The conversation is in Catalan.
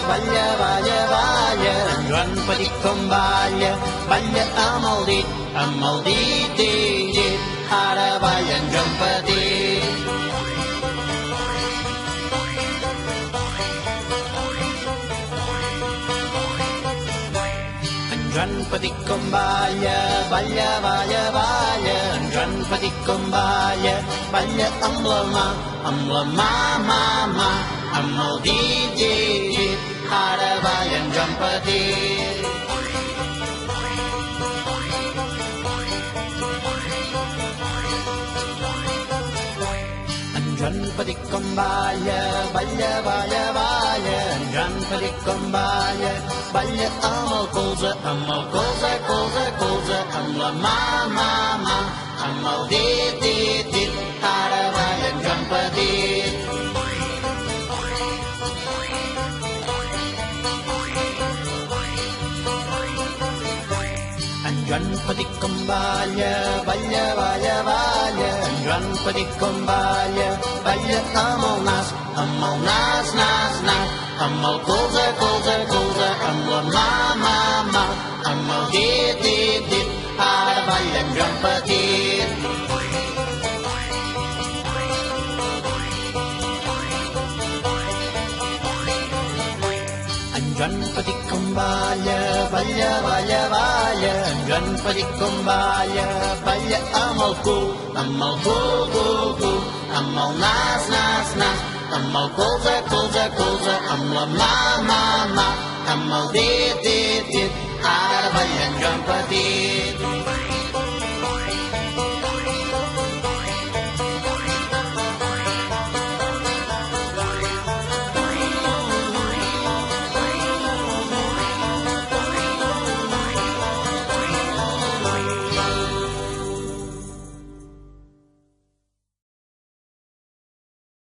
balla, balla, balla, en Joan Petit com balla amb el dit, dit, ara balla en Joan Petit. Joan Petit com balla, balla, en Joan Petit com balla amb la mà, mà, amb el dit, ara balla en Joan Petit. Joan Petit com balla, en Joan Petit com balla amb el colze, amb la mà, amb el dit, ara balla en Joan Petit. En Joan Petit com balla, en Joan Petit com balla amb el nas, amb el colze, amb la mà, amb el dit, ara balla en Joan Petit. En Joan Petit com balla, en Joan Petit com balla amb el cul, amb el nas, amb el colze, amb la mà, amb el dit, ara balla en Joan Petit.